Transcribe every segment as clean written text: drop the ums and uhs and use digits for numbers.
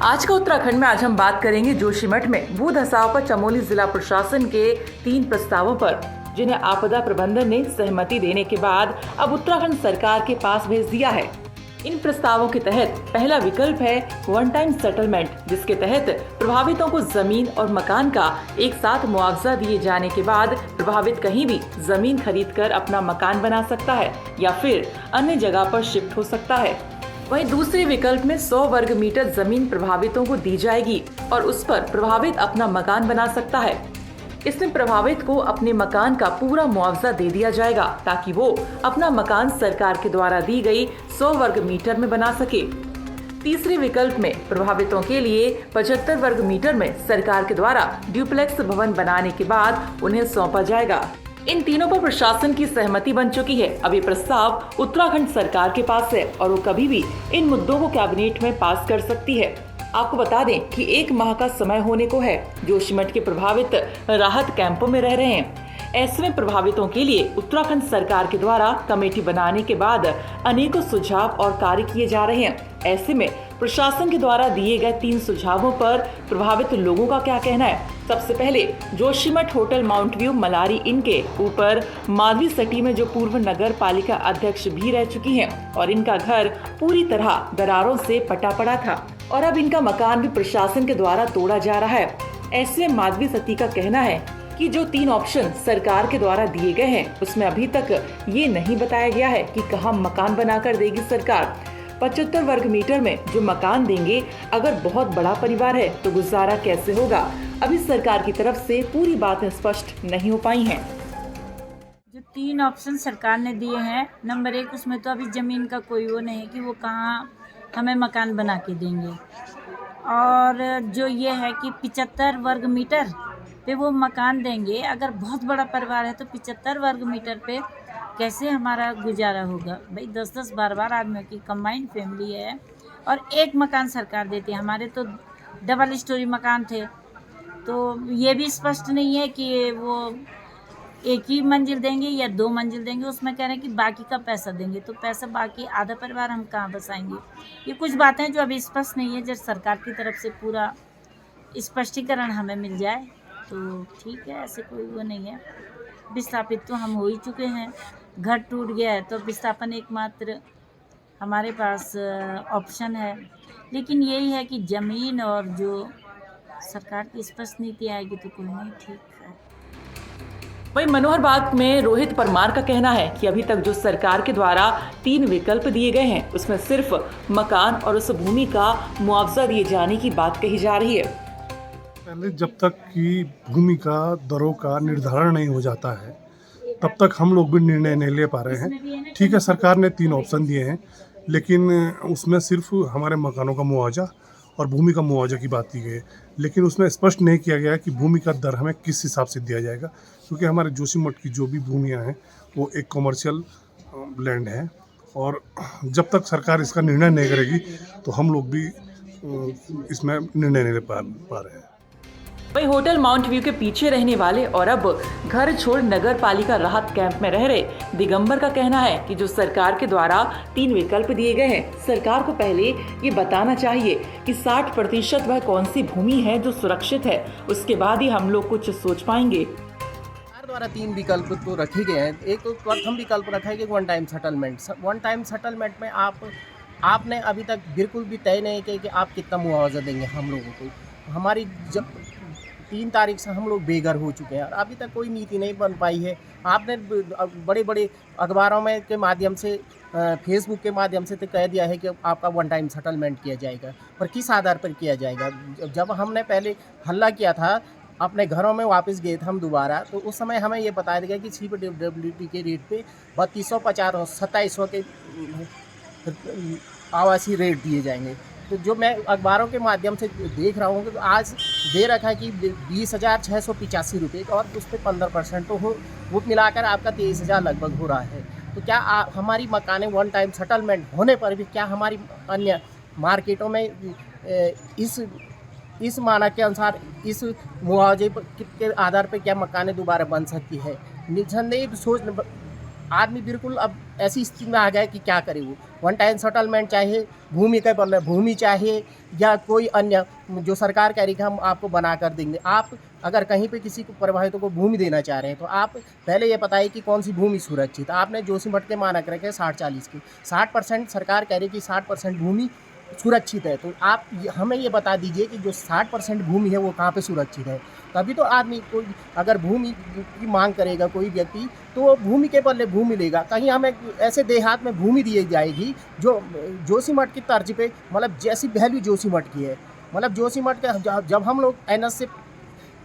आज का उत्तराखंड में आज हम बात करेंगे जोशीमठ में भू धसाव पर चमोली जिला प्रशासन के 3 प्रस्तावों पर, जिन्हें आपदा प्रबंधन ने सहमति देने के बाद अब उत्तराखंड सरकार के पास भेज दिया है। इन प्रस्तावों के तहत पहला विकल्प है वन टाइम सेटलमेंट, जिसके तहत प्रभावितों को जमीन और मकान का एक साथ मुआवजा दिए जाने के बाद प्रभावित कहीं भी जमीन खरीदकर अपना मकान बना सकता है या फिर अन्य जगह पर शिफ्ट हो सकता है। वहीं दूसरे विकल्प में 100 वर्ग मीटर जमीन प्रभावितों को दी जाएगी और उस पर प्रभावित अपना मकान बना सकता है। इसमें प्रभावित को अपने मकान का पूरा मुआवजा दे दिया जाएगा ताकि वो अपना मकान सरकार के द्वारा दी गई 100 वर्ग मीटर में बना सके। तीसरे विकल्प में प्रभावितों के लिए 75 वर्ग मीटर में सरकार के द्वारा ड्यूप्लेक्स भवन बनाने के बाद उन्हें सौंपा जाएगा। इन तीनों पर प्रशासन की सहमति बन चुकी है। अब ये प्रस्ताव उत्तराखंड सरकार के पास है और वो कभी भी इन मुद्दों को कैबिनेट में पास कर सकती है। आपको बता दें कि 1 माह का समय होने को है। जोशीमठ के प्रभावित राहत कैंपों में रह रहे हैं। ऐसे में प्रभावितों के लिए उत्तराखंड सरकार के द्वारा कमेटी बनाने के बाद अनेकों सुझाव और कार्य किए जा रहे हैं। ऐसे में प्रशासन के द्वारा दिए गए 3 सुझावों पर प्रभावित लोगों का क्या कहना है। सबसे पहले Joshimath hotel mount view Malari inn के ऊपर माधवी सटी में जो पूर्व नगर पालिका अध्यक्ष भी रह चुकी हैं और इनका घर पूरी तरह दरारों से पटा पड़ा था और अब इनका मकान भी प्रशासन के द्वारा तोड़ा जा रहा है। ऐसे में माधवी सती का कहना है कि जो 3 ऑप्शन सरकार के द्वारा दिए गए हैं उसमें अभी तक ये नहीं बताया गया है कि कहाँ मकान बनाकर देगी सरकार। 75 वर्ग मीटर में जो मकान देंगे, अगर बहुत बड़ा परिवार है तो गुजारा कैसे होगा, अभी सरकार की तरफ से पूरी बातें स्पष्ट नहीं हो पाई हैं। जो 3 ऑप्शन सरकार ने दिए हैं, नंबर 1 उसमें तो अभी ज़मीन का कोई वो नहीं है कि वो कहाँ हमें मकान बना के देंगे। और जो ये है कि 75 वर्ग मीटर पे वो मकान देंगे, अगर बहुत बड़ा परिवार है तो 75 वर्ग मीटर पे कैसे हमारा गुजारा होगा। भाई 10-10 12 आदमियों की कंबाइंड फैमिली है और एक मकान सरकार देती है। हमारे तो डबल स्टोरी मकान थे, तो ये भी स्पष्ट नहीं है कि वो एक ही मंजिल देंगे या 2 मंजिल देंगे। उसमें कह रहे हैं कि बाकी का पैसा देंगे, तो पैसा बाकी आधा परिवार हम कहाँ बसाएंगे। ये कुछ बातें जो अभी स्पष्ट नहीं है। जब सरकार की तरफ से पूरा स्पष्टीकरण हमें मिल जाए तो ठीक है, ऐसे कोई वो नहीं है। विस्थापित तो हम हो ही चुके हैं, घर टूट गया है तो विस्थापन एकमात्र हमारे पास ऑप्शन है। लेकिन यही है कि ज़मीन और जो सरकार की स्पष्ट नीति आएगी तो कोई नहीं, ठीक है। वहीं मनोहर बाग में रोहित परमार का कहना है कि अभी तक जो सरकार के द्वारा 3 विकल्प दिए गए हैं उसमें सिर्फ मकान और उस भूमि का मुआवजा दिए जाने की बात कही जा रही है। पहले जब तक कि भूमि का दरों का निर्धारण नहीं हो जाता है तब तक हम लोग भी निर्णय नहीं ले पा रहे हैं। ठीक है, सरकार ने 3 ऑप्शन दिए हैं, लेकिन उसमें सिर्फ हमारे मकानों का मुआवजा और भूमि का मुआवजा की बात की गई है, लेकिन उसमें स्पष्ट नहीं किया गया कि भूमि का दर हमें किस हिसाब से दिया जाएगा। क्योंकि हमारे जोशीमठ की जो भी भूमियाँ हैं वो एक कमर्शियल लैंड है और जब तक सरकार इसका निर्णय नहीं करेगी तो हम लोग भी इसमें निर्णय नहीं ले पा रहे हैं। वहीं होटल माउंट व्यू के पीछे रहने वाले और अब घर छोड़ नगर पालिका राहत कैंप में रह रहे दिगंबर का कहना है कि जो सरकार के द्वारा 3 विकल्प दिए गए हैं, सरकार को पहले ये बताना चाहिए कि 60% वह कौन सी भूमि है जो सुरक्षित है, उसके बाद ही हम लोग कुछ सोच पाएंगे। सरकार द्वारा 3 विकल्प तो रखे गए हैं। एक तो प्रथम विकल्प रखा है कि one time settlement. One time settlement में आपने अभी तक बिल्कुल भी तय नहीं किया कि आप कितना मुआवजा देंगे हम लोगों को। हमारी जब 3 तारीख से हम लोग बेघर हो चुके हैं और अभी तक कोई नीति नहीं बन पाई है। आपने बड़े बड़े अखबारों में के माध्यम से, फेसबुक के माध्यम से तो कह दिया है कि आपका वन टाइम सेटलमेंट किया जाएगा, पर किस आधार पर किया जाएगा। जब हमने पहले हल्ला किया था, अपने घरों में वापस गए थे हम दोबारा, तो उस समय हमें ये बताया गया कि CPWD के रेट पे 3250 2700 के आवासीय रेट दिए जाएंगे। तो जो मैं अखबारों के माध्यम से देख रहा हूँ कि आज दे रखा है कि 20,685 रुपये और उस पर 15% तो हो, वो मिलाकर आपका 23,000 लगभग हो रहा है। तो क्या हमारी मकानें वन टाइम सेटलमेंट होने पर भी क्या हमारी अन्य मार्केटों में इस मानक के अनुसार इस मुआवजे के आधार पर क्या मकानें दोबारा बन सकती है? निसंदेह आदमी बिल्कुल अब ऐसी स्थिति में आ गया है कि क्या करे वो। वन टाइम सेटलमेंट चाहे, भूमि का बदले भूमि चाहे, या कोई अन्य जो सरकार कह रही है कि हम आपको बना कर देंगे। आप अगर कहीं पे किसी को प्रभावितों को भूमि देना चाह रहे हैं तो आप पहले ये बताइए कि कौन सी भूमि सुरक्षित है। आपने जोशीमठ के मानक रखे 60-40 की, 60% सरकार कह रही है कि 60% भूमि सुरक्षित है। तो आप हमें ये बता दीजिए कि जो 60% भूमि है वो कहाँ पे सुरक्षित है। तभी तो आदमी कोई अगर भूमि की मांग करेगा कोई व्यक्ति तो वो भूमि के बदले भूमि लेगा। कहीं हमें ऐसे देहात में भूमि दी जाएगी जो जोशीमठ की तर्ज पे, मतलब जैसी वैल्यू जोशीमठ की है। मतलब जोशीमठ के जब हम लोग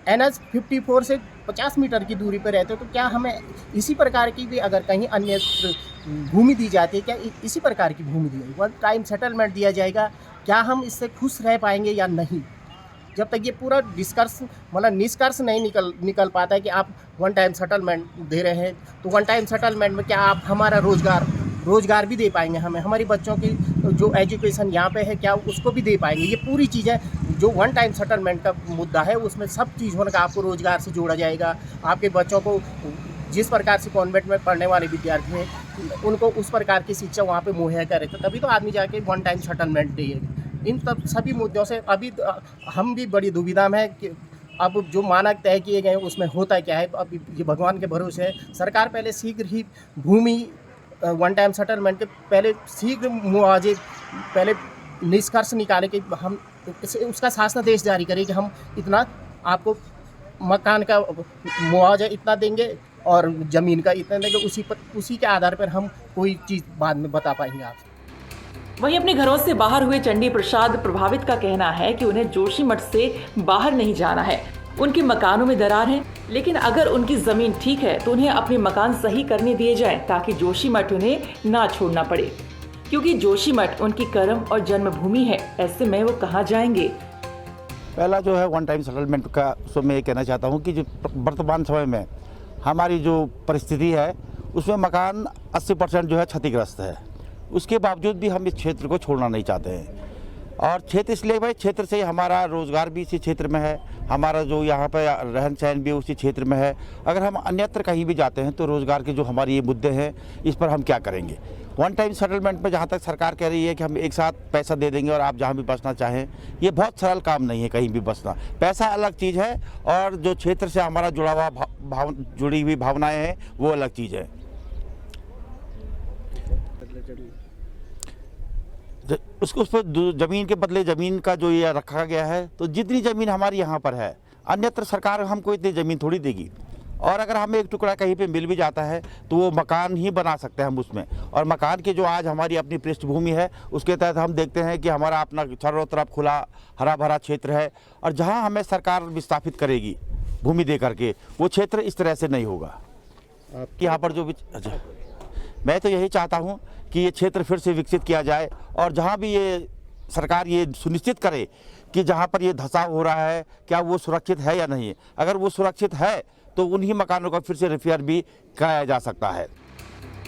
NH 54 से 50 मीटर की दूरी पर रहते हो तो क्या हमें इसी प्रकार की भी अगर कहीं अन्य भूमि दी जाती है, क्या इसी प्रकार की भूमि दी जाएगी, वन टाइम सेटलमेंट दिया जाएगा, क्या हम इससे खुश रह पाएंगे या नहीं? जब तक ये पूरा निष्कर्ष नहीं निकल पाता है कि आप वन टाइम सेटलमेंट दे रहे हैं तो वन टाइम सेटलमेंट में क्या आप हमारा रोज़गार भी दे पाएंगे, हमें हमारी बच्चों की जो एजुकेशन यहाँ पे है क्या उसको भी दे पाएंगे? ये पूरी चीज़ें जो वन टाइम सेटलमेंट का मुद्दा है उसमें सब चीज़ होने का आपको रोज़गार से जोड़ा जाएगा। आपके बच्चों को जिस प्रकार से कॉन्वेंट में पढ़ने वाले विद्यार्थी हैं उनको उस प्रकार की शिक्षा वहाँ पे मुहैया करे, तो तभी तो आदमी जाके वन टाइम सेटलमेंट देगा। इन सभी मुद्दों से अभी हम भी बड़ी दुविधा में है कि अब जो मानक तय किए गए उसमें होता क्या है। अब ये भगवान के भरोसे है। सरकार पहले शीघ्र ही भूमि वन टाइम सेटलमेंट के पहले शीघ्र मुआवजे पहले निष्कर्ष निकाले कि हम उसका शासनादेश जारी करें कि हम इतना आपको मकान का मुआवजा इतना देंगे और ज़मीन का इतना देंगे। उसी के आधार पर हम कोई चीज़ बाद में बता पाएंगे आप। वहीं अपने घरों से बाहर हुए चंडी प्रसाद प्रभावित का कहना है कि उन्हें जोशीमठ से बाहर नहीं जाना है। उनके मकानों में दरार है, लेकिन अगर उनकी जमीन ठीक है तो उन्हें अपने मकान सही करने दिए जाएं ताकि जोशीमठ उन्हें ना छोड़ना पड़े, क्योंकि जोशीमठ उनकी कर्म और जन्मभूमि है। ऐसे में वो कहाँ जाएंगे? पहला जो है वन टाइम सेटलमेंट का, उसमें मैं ये कहना चाहता हूँ कि जो वर्तमान समय में हमारी जो परिस्थिति है उसमें मकान 80% जो है क्षतिग्रस्त है। उसके बावजूद भी हम इस क्षेत्र को छोड़ना नहीं चाहते हैं। और क्षेत्र इसलिए भाई, क्षेत्र से हमारा रोज़गार भी इसी क्षेत्र में है, हमारा जो यहाँ पर रहन सहन भी उसी क्षेत्र में है। अगर हम अन्यत्र कहीं भी जाते हैं तो रोज़गार के जो हमारे ये मुद्दे हैं इस पर हम क्या करेंगे? वन टाइम सेटलमेंट में जहाँ तक सरकार कह रही है कि हम एक साथ पैसा दे देंगे और आप जहाँ भी बसना चाहें, ये बहुत सरल काम नहीं है। कहीं भी बसना, पैसा अलग चीज़ है और जो क्षेत्र से हमारा जुड़ी हुई भावनाएं हैं वो अलग चीज़ है। उस पर ज़मीन के बदले ज़मीन का जो ये रखा गया है, तो जितनी ज़मीन हमारी यहाँ पर है अन्यत्र सरकार हमको इतनी ज़मीन थोड़ी देगी। और अगर हमें एक टुकड़ा कहीं पे मिल भी जाता है तो वो मकान ही बना सकते हैं हम उसमें। और मकान के जो आज हमारी अपनी पृष्ठभूमि है उसके तहत हम देखते हैं कि हमारा अपना चारों तरफ खुला हरा भरा क्षेत्र है, और जहाँ हमें सरकार विस्थापित करेगी भूमि दे करके वो क्षेत्र इस तरह से नहीं होगा कि यहाँ पर जो भी। अच्छा, मैं तो यही चाहता हूँ कि ये क्षेत्र फिर से विकसित किया जाए और जहाँ भी ये सरकार ये सुनिश्चित करे कि जहाँ पर ये धंसाव हो रहा है क्या वो सुरक्षित है या नहीं। अगर वो सुरक्षित है तो उन्हीं मकानों का फिर से रिपेयर भी कराया जा सकता है।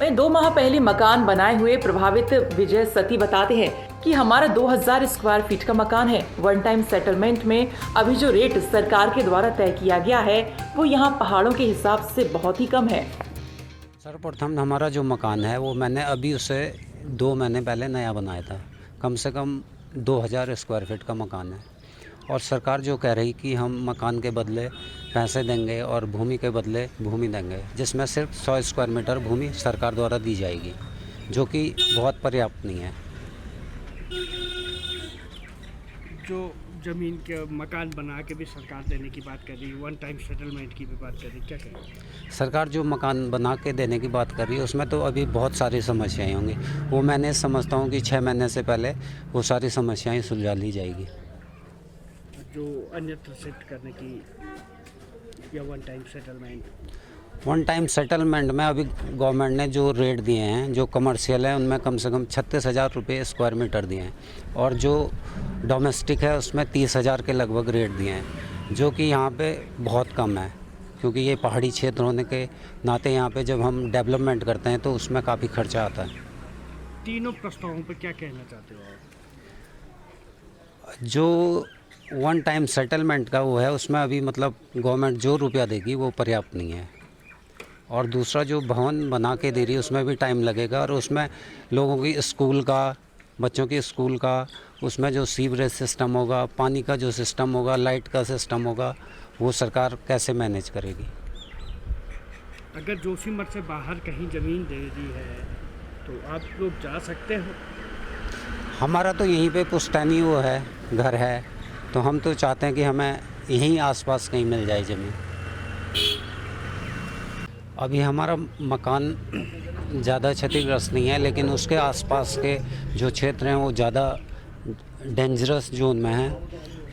वहीं 2 माह पहले मकान बनाए हुए प्रभावित विजय सती बताते हैं कि हमारा 2000 स्क्वायर फीट का मकान है। वन टाइम सेटलमेंट में अभी जो रेट सरकार के द्वारा तय किया गया है वो यहाँ पहाड़ों के हिसाब से बहुत ही कम है। सर्वप्रथम हमारा जो मकान है वो मैंने अभी उसे 2 महीने पहले नया बनाया था। कम से कम 2000 स्क्वायर फीट का मकान है और सरकार जो कह रही कि हम मकान के बदले पैसे देंगे और भूमि के बदले भूमि देंगे, जिसमें सिर्फ 100 स्क्वायर मीटर भूमि सरकार द्वारा दी जाएगी, जो कि बहुत पर्याप्त नहीं है। जो ज़मीन के मकान बना के भी सरकार देने की बात कर रही है, वन टाइम सेटलमेंट की भी बात कर रही है, क्या करें? सरकार जो मकान बना के देने की बात कर रही है उसमें तो अभी बहुत सारी समस्याएं होंगी। वो मैंने समझता हूँ कि 6 महीने से पहले वो सारी समस्याएं सुलझा ली जाएगी। जो अन्यत्र सेट करने की या वन टाइम सेटलमेंट में अभी गवर्नमेंट ने जो रेट दिए हैं जो कमर्शियल है उनमें कम से कम 36,000 रुपये स्क्वायर मीटर दिए हैं और जो डोमेस्टिक है उसमें 30,000 के लगभग रेट दिए हैं, जो कि यहाँ पे बहुत कम है, क्योंकि ये पहाड़ी क्षेत्र होने के नाते यहाँ पे जब हम डेवलपमेंट करते हैं तो उसमें काफ़ी खर्चा आता है। तीनों प्रस्तावों पे क्या कहना चाहते हो आप? जो वन टाइम सेटलमेंट का वो है उसमें अभी मतलब गवर्नमेंट जो रुपया देगी वो पर्याप्त नहीं है। और दूसरा जो भवन बना के दे रही है उसमें भी टाइम लगेगा, और उसमें लोगों की स्कूल का, बच्चों के स्कूल का, उसमें जो सीवरेज सिस्टम होगा, पानी का जो सिस्टम होगा, लाइट का सिस्टम होगा, वो सरकार कैसे मैनेज करेगी। अगर जोशीमठ से बाहर कहीं ज़मीन दे दी है तो आप लोग जा सकते हो? हमारा तो यहीं पे पुश्तैनी वो है, घर है, तो हम तो चाहते हैं कि हमें यहीं आसपास कहीं मिल जाए ज़मीन। अभी हमारा मकान ज़्यादा क्षतिग्रस्त नहीं है, लेकिन उसके आसपास के जो क्षेत्र हैं वो ज़्यादा डेंजरस जोन में हैं,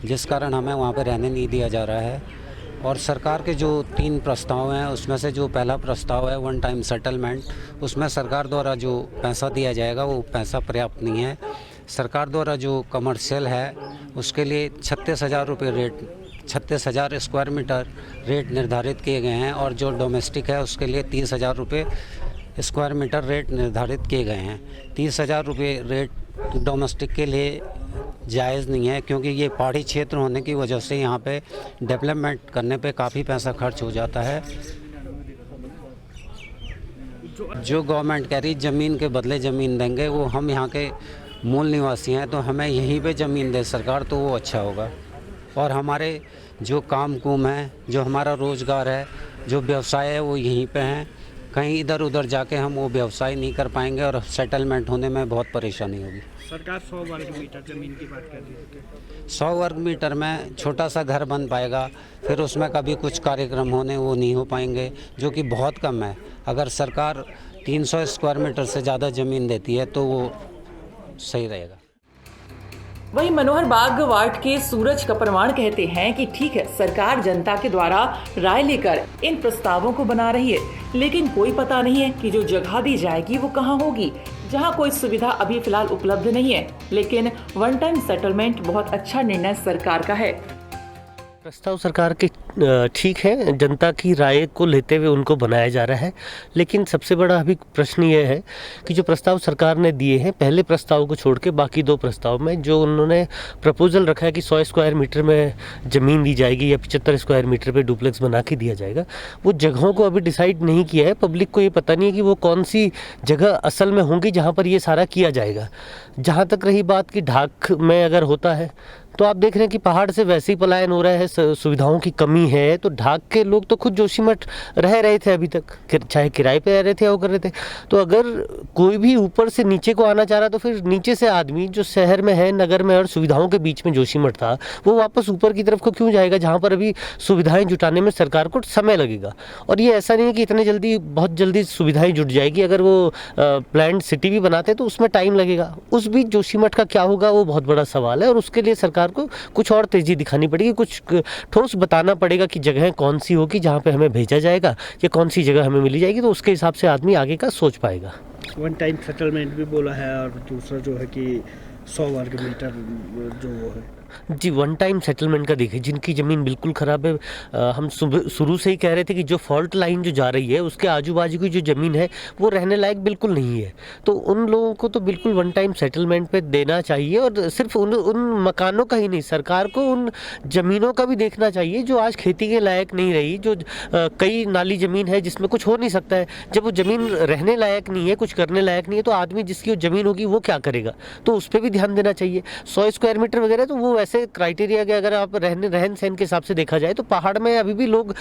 जिस कारण हमें वहाँ पे रहने नहीं दिया जा रहा है। और सरकार के जो 3 प्रस्ताव हैं उसमें से जो पहला प्रस्ताव है वन टाइम सेटलमेंट, उसमें सरकार द्वारा जो पैसा दिया जाएगा वो पैसा पर्याप्त नहीं है। सरकार द्वारा जो कमर्शियल है उसके लिए 36,000 रुपये रेट, 36,000 स्क्वायर मीटर रेट निर्धारित किए गए हैं, और जो डोमेस्टिक है उसके लिए 30,000 रुपये स्क्वायर मीटर रेट निर्धारित किए गए हैं। 30,000 रुपये रेट डोमेस्टिक के लिए जायज़ नहीं है, क्योंकि ये पहाड़ी क्षेत्र होने की वजह से यहाँ पे डेवलपमेंट करने पे काफ़ी पैसा खर्च हो जाता है। जो गवर्नमेंट कह रही ज़मीन के बदले ज़मीन देंगे, वो हम यहाँ के मूल निवासी हैं तो हमें यहीं पे ज़मीन दे सरकार तो वो अच्छा होगा। और हमारे जो काम कुम है, जो हमारा रोज़गार है, जो व्यवसाय है वो यहीं पे हैं। कहीं इधर उधर जाके हम वो व्यवसाय नहीं कर पाएंगे और सेटलमेंट होने में बहुत परेशानी होगी। सरकार 100 वर्ग मीटर ज़मीन की बात कर रही है। 100 वर्ग मीटर में छोटा सा घर बन पाएगा, फिर उसमें कभी कुछ कार्यक्रम होने वो नहीं हो पाएंगे, जो कि बहुत कम है। अगर सरकार 300 स्क्वायर मीटर से ज़्यादा ज़मीन देती है तो वो सही रहेगा। वहीं मनोहर बाग वार्ड के सूरज कपरवाण कहते हैं कि ठीक है, सरकार जनता के द्वारा राय लेकर इन प्रस्तावों को बना रही है, लेकिन कोई पता नहीं है कि जो जगह दी जाएगी वो कहाँ होगी, जहाँ कोई सुविधा अभी फिलहाल उपलब्ध नहीं है। लेकिन वन टाइम सेटलमेंट बहुत अच्छा निर्णय सरकार का है। प्रस्ताव सरकार के ठीक है, जनता की राय को लेते हुए उनको बनाया जा रहा है। लेकिन सबसे बड़ा अभी प्रश्न ये है कि जो प्रस्ताव सरकार ने दिए हैं, पहले प्रस्ताव को छोड़ के बाकी 2 प्रस्ताव में जो उन्होंने प्रपोजल रखा है कि 100 स्क्वायर मीटर में ज़मीन दी जाएगी या 75 स्क्वायर मीटर पे डुप्लेक्स बना के दिया जाएगा, वो जगहों को अभी डिसाइड नहीं किया है। पब्लिक को ये पता नहीं है कि वो कौन सी जगह असल में होंगी जहाँ पर ये सारा किया जाएगा। जहाँ तक रही बात कि ढाक में अगर होता है तो आप देख रहे हैं कि पहाड़ से वैसे ही पलायन हो रहा है, सुविधाओं की कमी है। तो ढाक के लोग तो खुद जोशीमठ रह रहे थे अभी तक, चाहे किराए पे रह रहे थे या वो कर रहे थे। तो अगर कोई भी ऊपर से नीचे को आना चाह रहा तो फिर नीचे से आदमी जो शहर में है, नगर में और सुविधाओं के बीच में जोशीमठ था, वो वापस ऊपर की तरफ को क्यों जाएगा जहाँ पर अभी सुविधाएं जुटाने में सरकार को समय लगेगा। और ये ऐसा नहीं है कि इतने जल्दी, बहुत जल्दी सुविधाएं जुट जाएगी। अगर वो प्लान्ड सिटी भी बनाते तो उसमें टाइम लगेगा। उस बीच जोशीमठ का क्या होगा वो बहुत बड़ा सवाल है, और उसके लिए सरकार को कुछ और तेजी दिखानी पड़ेगी, कुछ ठोस बताना पड़ेगा कि जगह कौन सी होगी जहाँ पे हमें भेजा जाएगा या कौन सी जगह हमें मिली जाएगी। तो उसके हिसाब से आदमी आगे का सोच पाएगा। वन टाइम सेटलमेंट भी बोला है, और दूसरा जो है कि 100 वर्ग मीटर जो है जी, वन टाइम सेटलमेंट का देखिए, जिनकी ज़मीन बिल्कुल ख़राब है, हम शुरू से ही कह रहे थे कि जो फॉल्ट लाइन जो जा रही है उसके आजू बाजू की जो ज़मीन है वो रहने लायक बिल्कुल नहीं है। तो उन लोगों को तो बिल्कुल वन टाइम सेटलमेंट पे देना चाहिए। और सिर्फ उन मकानों का ही नहीं, सरकार को उन ज़मीनों का भी देखना चाहिए जो आज खेती के लायक नहीं रही, जो कई नाली ज़मीन है जिसमें कुछ हो नहीं सकता है। जब वो ज़मीन रहने लायक नहीं है, कुछ करने लायक नहीं है, तो आदमी जिसकी वो ज़मीन होगी वो क्या करेगा, तो उस पर भी ध्यान देना चाहिए। 100 स्क्वायर मीटर वगैरह तो वो ऐसे क्राइटेरिया के अगर आप रहन सहन के हिसाब से देखा जाए तो पहाड़ में अभी भी लोग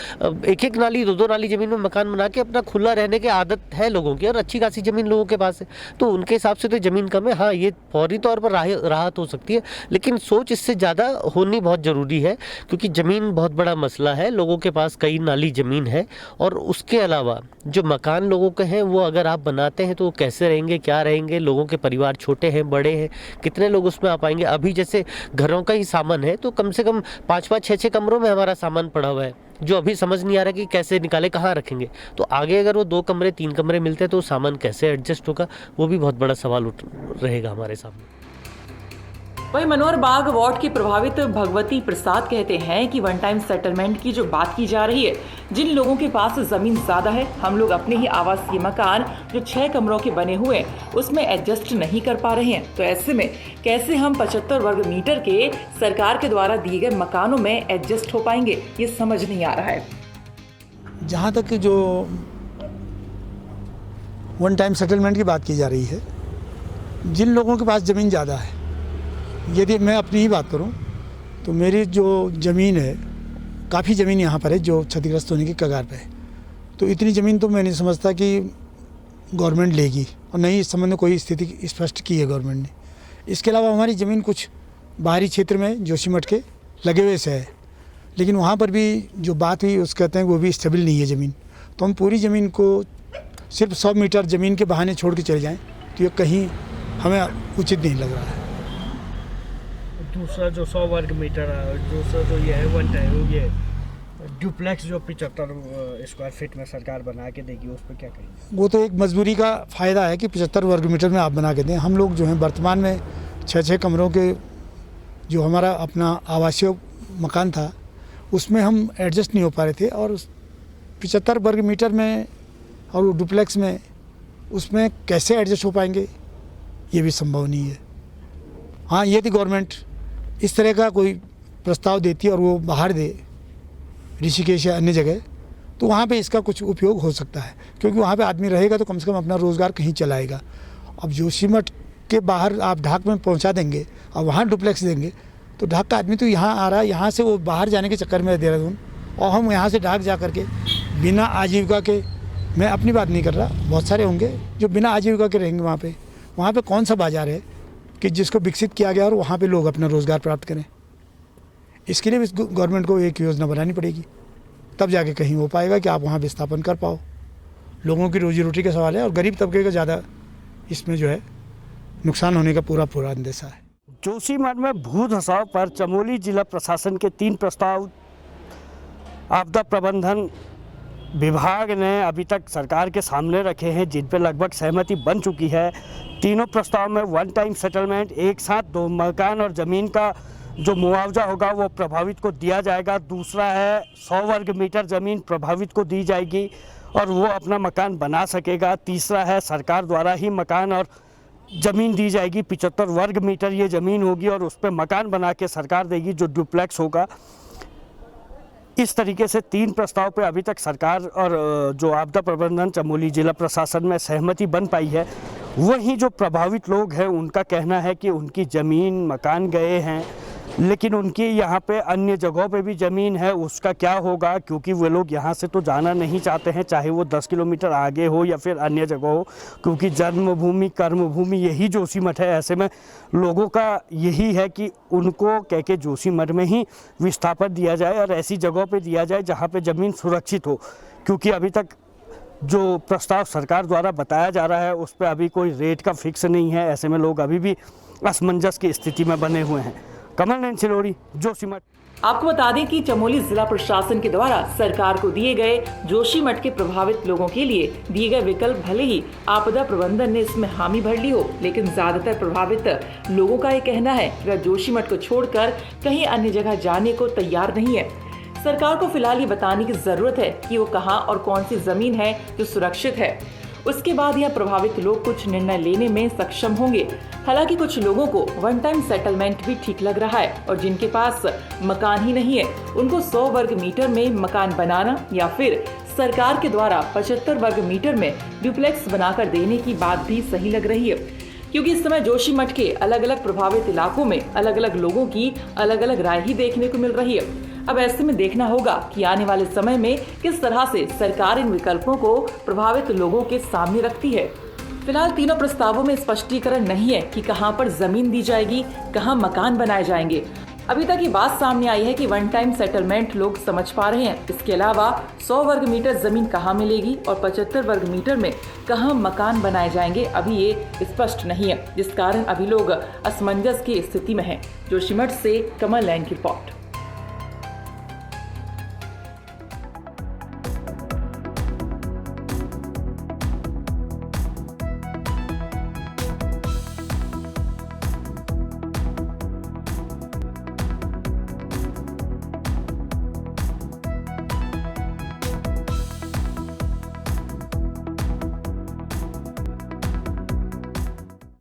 1-1 नाली 2-2 नाली ज़मीन में मकान बना के अपना खुला रहने की आदत है लोगों की, और अच्छी खासी ज़मीन लोगों के पास है। तो उनके हिसाब से तो ज़मीन कम है। हाँ, ये फौरी तौर पर राहत हो सकती है, लेकिन सोच इससे ज़्यादा होनी बहुत ज़रूरी है, क्योंकि ज़मीन बहुत बड़ा मसला है। लोगों के पास कई नाली ज़मीन है, और उसके अलावा जो मकान लोगों के हैं वो अगर आप बनाते हैं तो वो कैसे रहेंगे, क्या रहेंगे, लोगों के परिवार छोटे हैं, बड़े हैं, कितने लोग उसमें आ पाएंगे। अभी जैसे घरों का ही सामान है तो कम से कम 5-5, 6-6 कमरों में हमारा सामान पड़ा हुआ है, जो अभी समझ नहीं आ रहा कि कैसे निकाले, कहाँ रखेंगे। तो आगे अगर वो 2 कमरे 3 कमरे मिलते हैं तो सामान कैसे एडजस्ट होगा, वो भी बहुत बड़ा सवाल रहेगा हमारे सामने। वहीं मनोहर बाग वार्ड के प्रभावित भगवती प्रसाद कहते हैं कि वन टाइम सेटलमेंट की जो बात की जा रही है, जिन लोगों के पास जमीन ज्यादा है, हम लोग अपने ही आवासीय मकान जो 6 कमरों के बने हुए हैं उसमें एडजस्ट नहीं कर पा रहे हैं। तो ऐसे में कैसे हम 75 वर्ग मीटर के सरकार के द्वारा दिए गए मकानों में एडजस्ट हो पाएंगे, ये समझ नहीं आ रहा है। जहाँ तक जो वन टाइम सेटलमेंट की बात की जा रही है। जिन लोगों के पास ज़मीन ज़्यादा है, यदि मैं अपनी ही बात करूं तो मेरी जो ज़मीन है, काफ़ी ज़मीन यहाँ पर है जो क्षतिग्रस्त होने की कगार पे है। तो इतनी ज़मीन तो मैं नहीं समझता कि गवर्नमेंट लेगी, और नहीं इस संबंध में कोई स्थिति स्पष्ट की है गवर्नमेंट ने। इसके अलावा हमारी ज़मीन कुछ बाहरी क्षेत्र में जोशीमठ के लगे हुए से है, लेकिन वहाँ पर भी जो बात हुई उस कहते हैं वो भी स्टेबल नहीं है ज़मीन। तो हम पूरी ज़मीन को सिर्फ 100 मीटर ज़मीन के बहाने छोड़ के चले जाएँ तो ये कहीं हमें उचित नहीं लग रहा है। दूसरा जो 100 वर्ग मीटर है, दूसरा जो ये है वन टाइम, ये डुप्लेक्स जो 75 स्क्वायर फीट में सरकार बना के देगी, उस पर क्या कहेंगे? वो तो एक मजबूरी का फ़ायदा है कि 75 वर्ग मीटर में आप बना के दें। हम लोग जो हैं वर्तमान में 6-6 कमरों के जो हमारा अपना आवासीय मकान था उसमें हम एडजस्ट नहीं हो पा रहे थे, और 75 वर्ग मीटर में और वो डुप्लेक्स में उसमें कैसे एडजस्ट हो पाएंगे ये भी संभव नहीं है। हाँ, यदि गवर्नमेंट इस तरह का कोई प्रस्ताव देती है और वो बाहर दे, ऋषिकेश या अन्य जगह, तो वहाँ पे इसका कुछ उपयोग हो सकता है, क्योंकि वहाँ पे आदमी रहेगा तो कम से कम अपना रोज़गार कहीं चलाएगा। अब जोशीमठ के बाहर आप ढाक में पहुँचा देंगे और वहाँ डुप्लेक्स देंगे तो ढाक का आदमी तो यहाँ आ रहा है, यहाँ से वो बाहर जाने के चक्कर में देहरादून, और हम यहाँ से ढाक जा करके बिना आजीविका के, मैं अपनी बात नहीं कर रहा, बहुत सारे होंगे जो बिना आजीविका के रहेंगे वहाँ पे कौन सा बाज़ार है कि जिसको विकसित किया गया और वहाँ पे लोग अपना रोज़गार प्राप्त करें। इसके लिए भी गवर्नमेंट को एक योजना बनानी पड़ेगी, तब जाके कहीं हो पाएगा कि आप वहाँ विस्थापन कर पाओ। लोगों की रोजी रोटी का सवाल है, और गरीब तबके का ज़्यादा इसमें जो है नुकसान होने का पूरा अंदेशा है। जोशीमठ में भू धसाव पर चमोली जिला प्रशासन के 3 प्रस्ताव आपदा प्रबंधन विभाग ने अभी तक सरकार के सामने रखे हैं, जिन पर लगभग सहमति बन चुकी है। तीनों प्रस्ताव में वन टाइम सेटलमेंट, एक साथ 2 मकान और ज़मीन का जो मुआवजा होगा वो प्रभावित को दिया जाएगा। दूसरा है 100 वर्ग मीटर ज़मीन प्रभावित को दी जाएगी और वो अपना मकान बना सकेगा। तीसरा है सरकार द्वारा ही मकान और ज़मीन दी जाएगी, 75 वर्ग मीटर ये ज़मीन होगी और उस पर मकान बना के सरकार देगी जो डुप्लेक्स होगा। इस तरीके से 3 प्रस्ताव पे अभी तक सरकार और जो आपदा प्रबंधन चमोली जिला प्रशासन में सहमति बन पाई है। वहीं जो प्रभावित लोग हैं उनका कहना है कि उनकी ज़मीन मकान गए हैं, लेकिन उनकी यहाँ पे अन्य जगहों पे भी ज़मीन है, उसका क्या होगा, क्योंकि वे लोग यहाँ से तो जाना नहीं चाहते हैं, चाहे वो 10 किलोमीटर आगे हो या फिर अन्य जगह हो, क्योंकि जन्मभूमि कर्मभूमि यही जोशीमठ है। ऐसे में लोगों का यही है कि उनको कह के जोशीमठ में ही विस्थापन दिया जाए और ऐसी जगहों पे दिया जाए जहाँ पे ज़मीन सुरक्षित हो, क्योंकि अभी तक जो प्रस्ताव सरकार द्वारा बताया जा रहा है उस पर अभी कोई रेट का फिक्स नहीं है। ऐसे में लोग अभी भी असमंजस की स्थिति में बने हुए हैं। कमल नयन सिलोरी, जोशीमठ। आपको बता दें कि चमोली जिला प्रशासन के द्वारा सरकार को दिए गए जोशीमठ के प्रभावित लोगों के लिए दिए गए विकल्प भले ही आपदा प्रबंधन ने इसमें हामी भर ली हो, लेकिन ज्यादातर प्रभावित लोगों का ये कहना है कि वह जोशीमठ को छोड़कर कहीं अन्य जगह जाने को तैयार नहीं है। सरकार को फिलहाल ये बताने की जरूरत है कि वो कहां और कौन सी जमीन है जो सुरक्षित है। उसके बाद यह प्रभावित लोग कुछ निर्णय लेने में सक्षम होंगे। हालांकि कुछ लोगों को वन टाइम सेटलमेंट भी ठीक लग रहा है और जिनके पास मकान ही नहीं है उनको 100 वर्ग मीटर में मकान बनाना या फिर सरकार के द्वारा 75 वर्ग मीटर में डुप्लेक्स बनाकर देने की बात भी सही लग रही है, क्योंकि इस समय जोशीमठ के अलग अलग प्रभावित इलाकों में अलग अलग लोगों की अलग अलग राय ही देखने को मिल रही है। अब ऐसे में देखना होगा कि आने वाले समय में किस तरह से सरकार इन विकल्पों को प्रभावित लोगों के सामने रखती है। फिलहाल तीनों प्रस्तावों में स्पष्टीकरण नहीं है कि कहां पर जमीन दी जाएगी, कहां मकान बनाए जाएंगे। अभी तक ये बात सामने आई है कि वन टाइम सेटलमेंट लोग समझ पा रहे हैं। इसके अलावा 100 वर्ग मीटर जमीन कहां मिलेगी और 75 वर्ग मीटर में कहां मकान बनाए जाएंगे अभी ये स्पष्ट नहीं है, जिस कारण अभी लोग असमंजस की स्थिति में हैं। जोशीमठ से कमल नयन की रिपोर्ट।